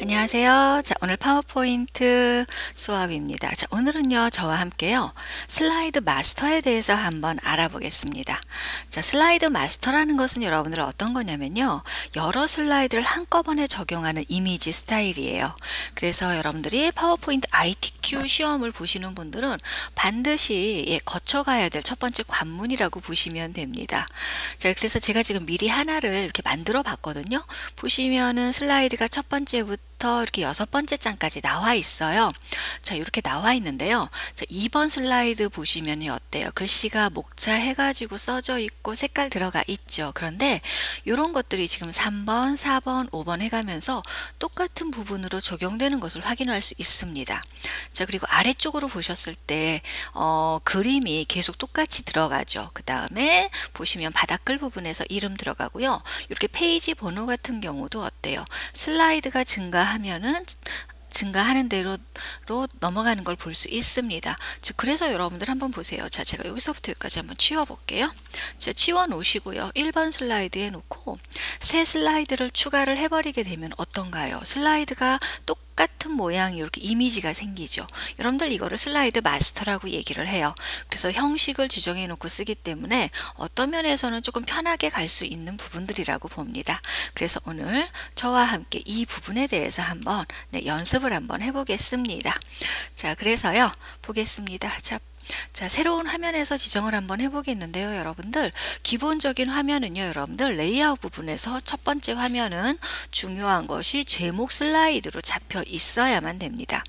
안녕하세요. 자, 오늘 파워포인트 수업입니다. 자, 오늘은요, 저와 함께요, 슬라이드 마스터에 대해서 한번 알아보겠습니다. 자, 슬라이드 마스터라는 것은 여러분들 어떤 거냐면요, 여러 슬라이드를 한꺼번에 적용하는 이미지 스타일이에요. 그래서 여러분들이 파워포인트 ITQ 시험을 보시는 분들은 반드시 거쳐가야 될 첫 번째 관문이라고 보시면 됩니다. 자, 그래서 제가 지금 미리 하나를 이렇게 만들어 봤거든요. 보시면은 슬라이드가 첫 번째부터 이렇게 여섯 번째 장까지 나와 있어요. 자, 이렇게 나와 있는데요. 자, 2번 슬라이드 보시면 어때요? 글씨가 목차 해가지고 써져 있고 색깔 들어가 있죠. 그런데 이런 것들이 지금 3번, 4번, 5번 해가면서 똑같은 부분으로 적용되는 것을 확인할 수 있습니다. 자, 그리고 아래쪽으로 보셨을 때 그림이 계속 똑같이 들어가죠. 그 다음에 보시면 바닥글 부분에서 이름 들어가고요. 이렇게 페이지 번호 같은 경우도 어때요? 슬라이드가 증가하는 대로 넘어가는 걸 볼 수 있습니다. 즉, 그래서 여러분들 한번 보세요. 자, 제가 여기서부터 여기까지 한번 치워볼게요. 자, 치워 놓으시고요. 1번 슬라이드에 놓고 새 슬라이드를 추가를 해버리게 되면 어떤가요? 슬라이드가 똑같은 모양이 이렇게 이미지가 생기죠. 여러분들 이거를 슬라이드 마스터라고 얘기를 해요. 그래서 형식을 지정해 놓고 쓰기 때문에 어떤 면에서는 조금 편하게 갈 수 있는 부분들이라고 봅니다. 그래서 오늘 저와 함께 이 부분에 대해서 한번 연습을 한번 해보겠습니다. 자, 그래서요, 보겠습니다. 자, 새로운 화면에서 지정을 한번 해보겠는데요, 여러분들. 기본적인 화면은요, 여러분들 레이아웃 부분에서 첫 번째 화면은 중요한 것이 제목 슬라이드로 잡혀 있어야만 됩니다.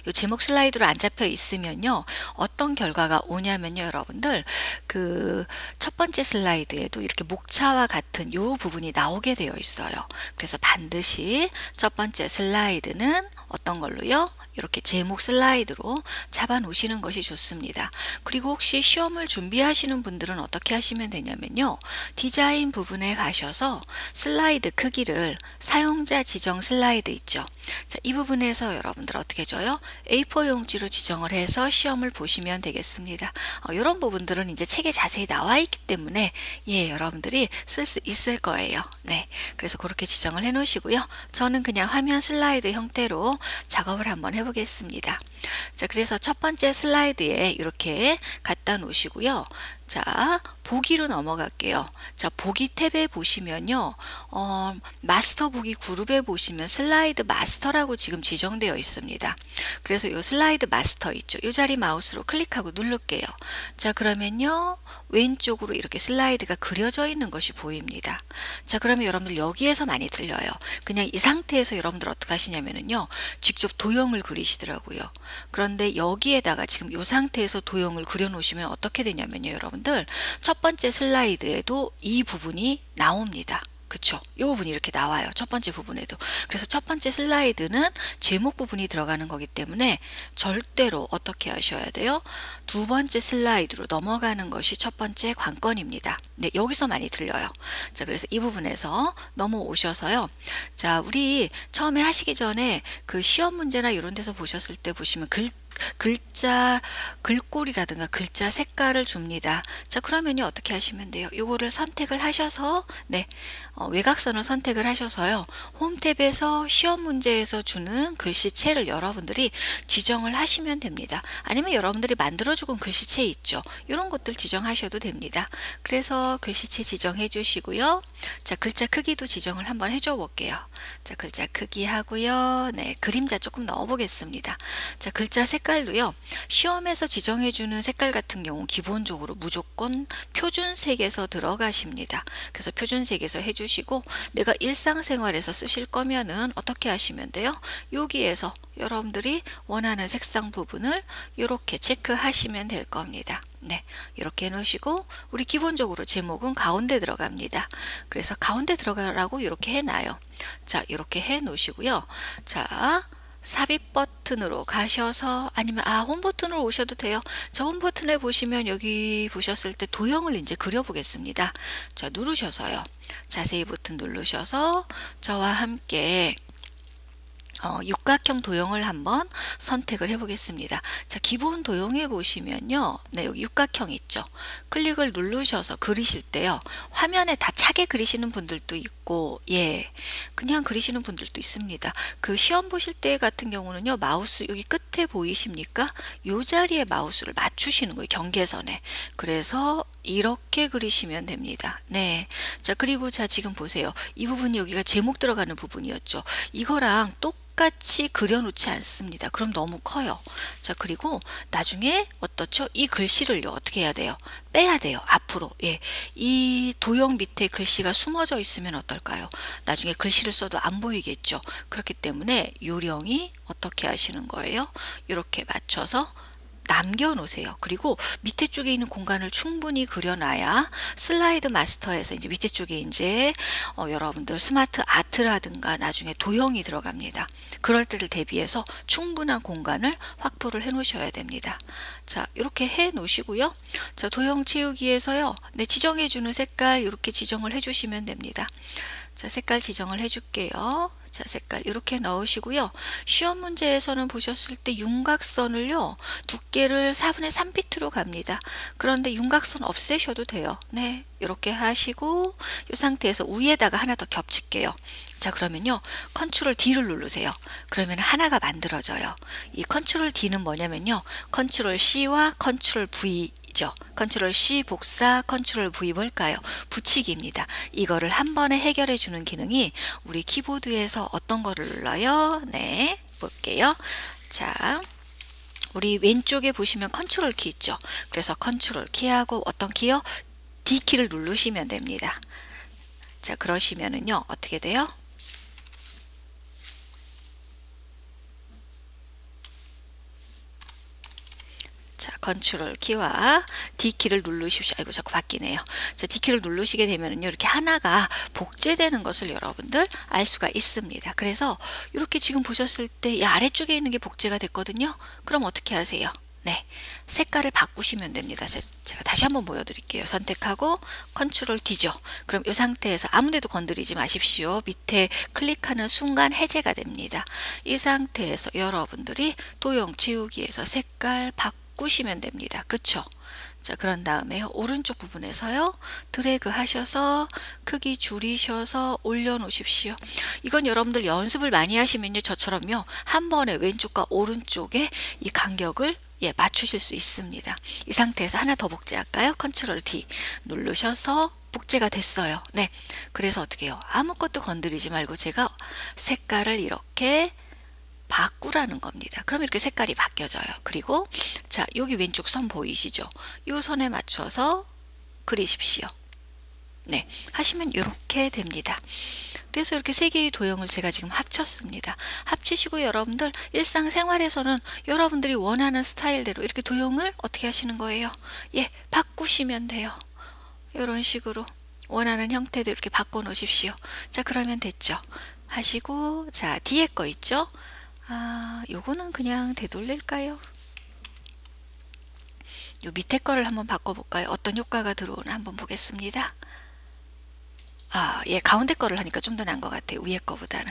요 제목 슬라이드로 안 잡혀 있으면요, 어떤 결과가 오냐면요, 여러분들, 그 첫 번째 슬라이드에도 이렇게 목차와 같은 요 부분이 나오게 되어 있어요. 그래서 반드시 첫 번째 슬라이드는 어떤 걸로요? 이렇게 제목 슬라이드로 잡아 놓으시는 것이 좋습니다. 그리고 혹시 시험을 준비하시는 분들은 어떻게 하시면 되냐면요, 디자인 부분에 가셔서 슬라이드 크기를 사용자 지정 슬라이드 있죠. 자, 이 부분에서 여러분들 어떻게 줘요? A4 용지로 지정을 해서 시험을 보시면 되겠습니다. 이런 부분들은 이제 책에 자세히 나와 있기 때문에 여러분들이 쓸 수 있을 거예요. 네, 그래서 그렇게 지정을 해 놓으시고요. 저는 그냥 화면 슬라이드 형태로 작업을 한번 해보겠습니다. 자, 그래서 첫 번째 슬라이드에 이렇게 갖다 놓으시고요. 자, 보기로 넘어갈게요. 자, 보기 탭에 보시면요, 마스터 보기 그룹에 보시면 슬라이드 마스터라고 지금 지정되어 있습니다. 그래서 이 슬라이드 마스터 있죠. 이 자리 마우스로 클릭하고 누를게요. 자, 그러면요, 왼쪽으로 이렇게 슬라이드가 그려져 있는 것이 보입니다. 자, 그러면 여러분들 여기에서 많이 틀려요. 그냥 이 상태에서 여러분들 어떻게 하시냐면요, 직접 도형을 그리시더라고요. 그런데 여기에다가 지금 이 상태에서 도형을 그려 놓으시면 어떻게 되냐면요, 여러분들 첫 번째 슬라이드에도 이 부분이 나옵니다. 그쵸? 이 부분이 이렇게 나와요. 첫 번째 부분에도. 그래서 첫 번째 슬라이드는 제목 부분이 들어가는 거기 때문에 절대로 어떻게 하셔야 돼요? 두 번째 슬라이드로 넘어가는 것이 첫 번째 관건입니다. 네, 여기서 많이 들려요. 자, 그래서 이 부분에서 넘어오셔서요. 자, 우리 처음에 하시기 전에 그 시험 문제나 이런 데서 보셨을 때 보시면 글자 글꼴이라든가 글자 색깔을 줍니다. 자, 그러면요, 어떻게 하시면 돼요? 요거를 선택을 하셔서 외곽선을 선택을 하셔서요, 홈 탭에서 시험 문제에서 주는 글씨체를 여러분들이 지정을 하시면 됩니다. 아니면 여러분들이 만들어 주고 글씨체 있죠. 이런 것들 지정하셔도 됩니다. 그래서 글씨체 지정해 주시고요. 자, 글자 크기도 지정을 한번 해줘 볼게요. 자, 글자 크기 하고요. 네, 그림자 조금 넣어 보겠습니다. 자, 글자 색깔도요, 시험에서 지정해 주는 색깔 같은 경우 기본적으로 무조건 표준색에서 들어가십니다. 그래서 표준색에서 해주시고, 내가 일상생활에서 쓰실 거면은 어떻게 하시면 돼요? 여기에서 여러분들이 원하는 색상 부분을 이렇게 체크하시면 될 겁니다. 네, 이렇게 해놓으시고, 우리 기본적으로 제목은 가운데 들어갑니다. 그래서 가운데 들어가라고 이렇게 해놔요. 자, 이렇게 해 놓으시고요. 자, 삽입 버튼으로 가셔서, 아니면 홈 버튼으로 오셔도 돼요. 자, 홈 버튼에 보시면 여기 보셨을 때 도형을 이제 그려보겠습니다. 자, 누르셔서요, 자세히 버튼 누르셔서 저와 함께 육각형 도형을 한번 선택을 해 보겠습니다. 자, 기본 도형에 보시면요. 네, 여기 육각형 있죠. 클릭을 누르셔서 그리실 때요. 화면에 다 차게 그리시는 분들도 있고, 예, 그냥 그리시는 분들도 있습니다. 그 시험 보실 때 같은 경우는요. 마우스 여기 끝에 보이십니까? 요 자리에 마우스를 맞추시는 거예요. 경계선에. 그래서 이렇게 그리시면 됩니다. 네. 자, 그리고 자, 지금 보세요. 이 부분이 여기가 제목 들어가는 부분이었죠. 이거랑 똑같이 그려놓지 않습니다. 그럼 너무 커요. 자, 그리고 나중에 어떻죠? 이 글씨를요, 어떻게 해야 돼요? 빼야 돼요. 앞으로. 예. 이 도형 밑에 글씨가 숨어져 있으면 어떨까요? 나중에 글씨를 써도 안 보이겠죠. 그렇기 때문에 요령이 어떻게 하시는 거예요? 이렇게 맞춰서 남겨놓으세요. 그리고 밑에 쪽에 있는 공간을 충분히 그려놔야 슬라이드 마스터에서 이제 밑에 쪽에 이제 여러분들 스마트 아트라든가 나중에 도형이 들어갑니다. 그럴 때를 대비해서 충분한 공간을 확보를 해 놓으셔야 됩니다. 자, 이렇게 해 놓으시고요. 자, 도형 채우기에서요. 네, 지정해 주는 색깔 이렇게 지정을 해 주시면 됩니다. 자, 색깔 지정을 해 줄게요. 자, 색깔 이렇게 넣으시고요. 시험 문제에서는 보셨을 때 윤곽선을요. 두께를 4분의 3피트로 갑니다. 그런데 윤곽선 없애셔도 돼요. 네, 이렇게 하시고 이 상태에서 위에다가 하나 더 겹칠게요. 자, 그러면요. 컨트롤 D를 누르세요. 그러면 하나가 만들어져요. 이 컨트롤 D는 뭐냐면요. 컨트롤 C와 컨트롤 V 죠. 컨트롤 C 복사, 컨트롤 V 뭘까요? 붙이기입니다. 이거를 한 번에 해결해 주는 기능이 우리 키보드에서 어떤 거를 눌러요? 네, 볼게요. 자, 우리 왼쪽에 보시면 컨트롤 키 있죠. 그래서 컨트롤 키하고 어떤 키요? D 키를 누르시면 됩니다. 자, 그러시면은요, 어떻게 돼요? 자, 컨트롤 키와 D키를 누르십시오. 아이고, 자꾸 바뀌네요. 자, D키를 누르시게 되면은요, 이렇게 하나가 복제되는 것을 여러분들 알 수가 있습니다. 그래서 이렇게 지금 보셨을 때 이 아래쪽에 있는 게 복제가 됐거든요. 그럼 어떻게 하세요? 네, 색깔을 바꾸시면 됩니다. 제가 다시 한번 보여드릴게요. 선택하고 컨트롤 D죠. 그럼 이 상태에서 아무데도 건드리지 마십시오. 밑에 클릭하는 순간 해제가 됩니다. 이 상태에서 여러분들이 도형 채우기에서 색깔 바꾸시면 됩니다. 그쵸? 자, 그런 다음에 오른쪽 부분에서요. 드래그 하셔서 크기 줄이셔서 올려 놓으십시오. 이건 여러분들 연습을 많이 하시면요. 저처럼요. 한 번에 왼쪽과 오른쪽에 이 간격을 맞추실 수 있습니다. 이 상태에서 하나 더 복제할까요? 컨트롤 D 누르셔서 복제가 됐어요. 네. 그래서 어떻게 해요? 아무것도 건드리지 말고 제가 색깔을 이렇게 바꾸라는 겁니다. 그럼 이렇게 색깔이 바뀌어져요. 그리고 자, 여기 왼쪽 선 보이시죠? 이 선에 맞춰서 그리십시오. 네, 하시면 이렇게 됩니다. 그래서 이렇게 세 개의 도형을 제가 지금 합쳤습니다. 합치시고 여러분들 일상생활에서는 여러분들이 원하는 스타일대로 이렇게 도형을 어떻게 하시는 거예요? 예, 바꾸시면 돼요. 이런 식으로 원하는 형태대로 이렇게 바꿔 놓으십시오. 자, 그러면 됐죠? 하시고 자, 뒤에 거 있죠? 요거는 그냥 되돌릴까요? 요 밑에 거를 한번 바꿔볼까요? 어떤 효과가 들어오나 한번 보겠습니다. 예, 가운데 거를 하니까 좀 더 나은 것 같아요. 위에 거보다는.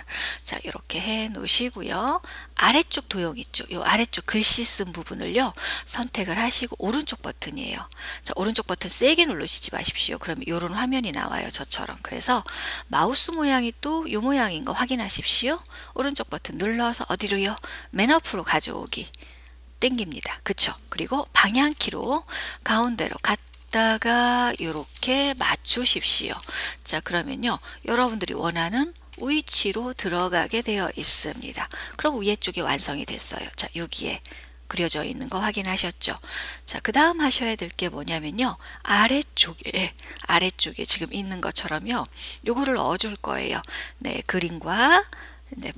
자, 이렇게 해 놓으시고요. 아래쪽 도형 있죠. 요 아래쪽 글씨 쓴 부분을요. 선택을 하시고 오른쪽 버튼이에요. 자, 오른쪽 버튼 세게 누르시지 마십시오. 그러면 요런 화면이 나와요. 저처럼. 그래서 마우스 모양이 또 요 모양인 거 확인하십시오. 오른쪽 버튼 눌러서 어디로요? 맨 앞으로 가져오기. 땡깁니다. 그쵸? 그리고 방향키로 가운데로 다가 이렇게 맞추십시오. 자, 그러면요. 여러분들이 원하는 위치로 들어가게 되어 있습니다. 그럼 위에 쪽이 완성이 됐어요. 자, 여기에 그려져 있는 거 확인하셨죠? 자, 그 다음 하셔야 될 게 뭐냐면요. 아래쪽에 지금 있는 것처럼요. 요거를 넣어줄 거예요. 네, 그림과 네,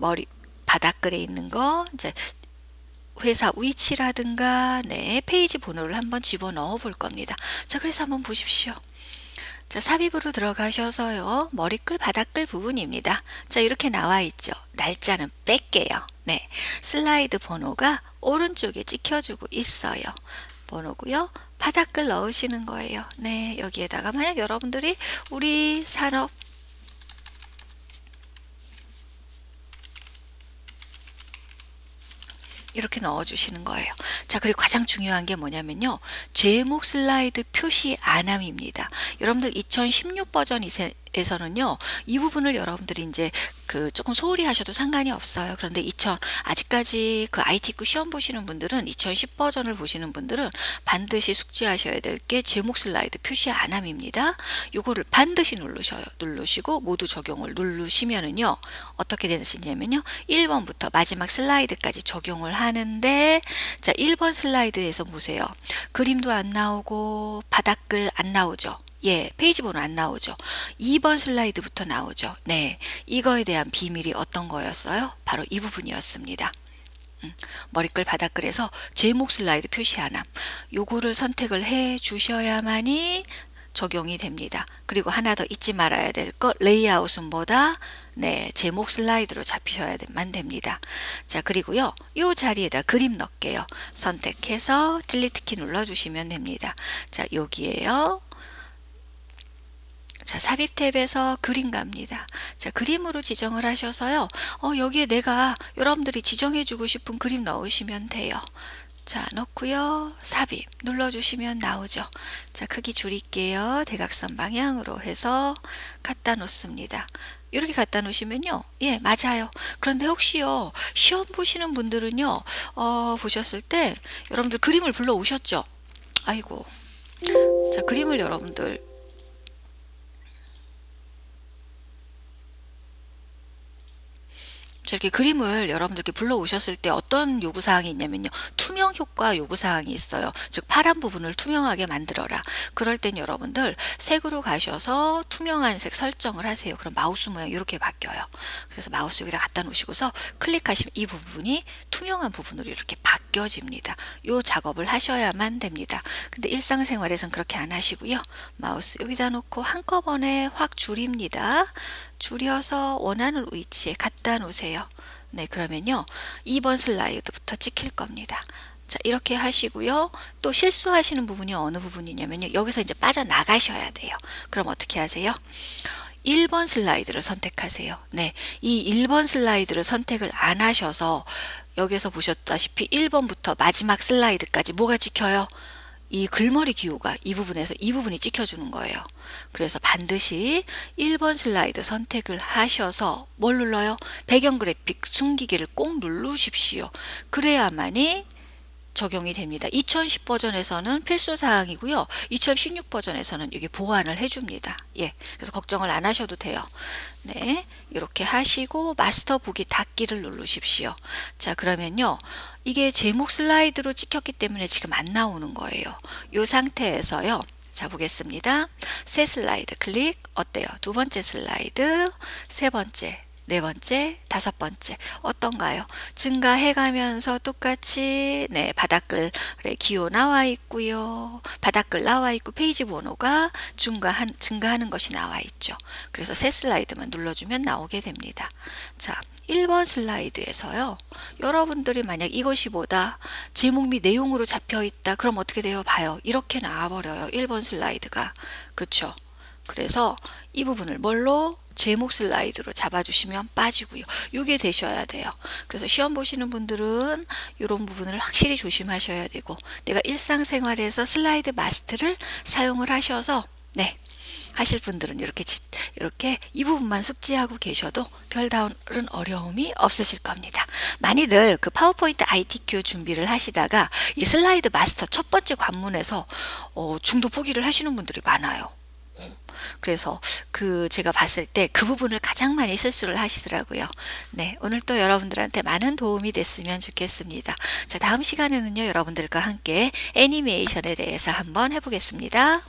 바닥글에 있는 거, 이제 회사 위치라든가 네, 페이지 번호를 한번 집어넣어 볼 겁니다. 자, 그래서 한번 보십시오. 자, 삽입으로 들어가셔서요. 머리끌 바닥글 부분입니다. 자, 이렇게 나와 있죠. 날짜는 뺄게요. 네, 슬라이드 번호가 오른쪽에 찍혀주고 있어요. 번호고요. 바닥글 넣으시는 거예요. 네, 여기에다가 만약 여러분들이 우리 산업 이렇게 넣어주시는 거예요. 자, 그리고 가장 중요한 게 뭐냐면요. 제목 슬라이드 표시 안함입니다. 여러분들 2016 버전에서는요, 이 부분을 여러분들이 이제 조금 소홀히 하셔도 상관이 없어요. 그런데 아직까지 그 ITQ 시험 보시는 분들은 2010 버전을 보시는 분들은 반드시 숙지하셔야 될 게 제목 슬라이드 표시 안함입니다. 요거를 반드시 누르시고 모두 적용을 누르시면은요, 어떻게 되시냐면요, 1번부터 마지막 슬라이드까지 적용을 하는데, 자, 1번 슬라이드에서 보세요. 그림도 안 나오고 바닥글 안 나오죠. 예, 페이지 번호 안 나오죠. 2번 슬라이드부터 나오죠. 네, 이거에 대한 비밀이 어떤 거였어요? 바로 이 부분이었습니다. 머리글 바닥글에서 제목 슬라이드 표시 안함, 요거를 선택을 해 주셔야만이 적용이 됩니다. 그리고 하나 더 잊지 말아야 될 거, 레이아웃은 뭐다? 네, 제목 슬라이드로 잡히셔야만 됩니다. 자, 그리고요, 이 자리에다 그림 넣을게요. 선택해서 딜리트 키 눌러주시면 됩니다. 자, 여기에요. 자, 삽입 탭에서 그림 갑니다. 자, 그림으로 지정을 하셔서요. 여기에 내가 여러분들이 지정해 주고 싶은 그림 넣으시면 돼요. 자, 넣고요. 삽입 눌러주시면 나오죠. 자, 크기 줄일게요. 대각선 방향으로 해서 갖다 놓습니다. 이렇게 갖다 놓으시면요. 예, 맞아요. 그런데 혹시요, 시험 보시는 분들은요, 보셨을 때 여러분들 그림을 불러 오셨죠? 아이고. 자, 그림을 여러분들 이렇게 그림을 여러분들께 불러오셨을 때 어떤 요구사항이 있냐면요. 투명 효과 요구사항이 있어요. 즉 파란 부분을 투명하게 만들어라. 그럴 땐 여러분들 색으로 가셔서 투명한 색 설정을 하세요. 그럼 마우스 모양 이렇게 바뀌어요. 그래서 마우스 여기다 갖다 놓으시고서 클릭하시면 이 부분이 투명한 부분으로 이렇게 바뀌어집니다. 요 작업을 하셔야만 됩니다. 근데 일상생활에선 그렇게 안 하시고요. 마우스 여기다 놓고 한꺼번에 확 줄입니다. 줄여서 원하는 위치에 갖다 놓으세요. 네, 그러면요, 2번 슬라이드부터 찍힐 겁니다. 자, 이렇게 하시고요. 또 실수하시는 부분이 어느 부분이냐면요, 여기서 이제 빠져나가셔야 돼요. 그럼 어떻게 하세요? 1번 슬라이드를 선택하세요. 네, 이 1번 슬라이드를 선택을 안 하셔서 여기서 보셨다시피 1번부터 마지막 슬라이드까지 뭐가 찍혀요? 이 글머리 기호가 이 부분에서 이 부분이 찍혀주는 거예요. 그래서 반드시 1번 슬라이드 선택을 하셔서 뭘 눌러요? 배경 그래픽 숨기기를 꼭 누르십시오. 그래야만이 적용이 됩니다. 2010 버전에서는 필수사항이고요. 2016 버전에서는 이게 보완을 해줍니다. 예, 그래서 걱정을 안 하셔도 돼요. 네, 이렇게 하시고 마스터 보기 닫기를 누르십시오. 자, 그러면요, 이게 제목 슬라이드로 찍혔기 때문에 지금 안 나오는 거예요. 이 상태에서요, 자, 보겠습니다. 새 슬라이드 클릭. 어때요? 두 번째 슬라이드, 세 번째, 네 번째, 다섯 번째 어떤가요? 증가해 가면서 똑같이, 네, 바닥글에 기호 나와 있고요. 바닥글 나와 있고 페이지 번호가 증가하는 것이 나와 있죠. 그래서 새 슬라이드만 눌러주면 나오게 됩니다. 자, 1번 슬라이드에서요. 여러분들이 만약 이것이 뭐다, 제목 및 내용으로 잡혀 있다. 그럼 어떻게 돼요? 봐요. 이렇게 나와버려요. 1번 슬라이드가. 그렇죠? 그래서 이 부분을 뭘로? 제목 슬라이드로 잡아주시면 빠지고요. 이게 되셔야 돼요. 그래서 시험 보시는 분들은 이런 부분을 확실히 조심하셔야 되고, 내가 일상생활에서 슬라이드 마스터를 사용을 하셔서, 네, 하실 분들은 이렇게 이 부분만 숙지하고 계셔도 별다른 어려움이 없으실 겁니다. 많이들 그 파워포인트 ITQ 준비를 하시다가 이 슬라이드 마스터 첫 번째 관문에서 중도 포기를 하시는 분들이 많아요. 그래서 제가 봤을 때 그 부분을 가장 많이 실수를 하시더라고요. 네, 오늘 또 여러분들한테 많은 도움이 됐으면 좋겠습니다. 자, 다음 시간에는요, 여러분들과 함께 애니메이션에 대해서 한번 해보겠습니다.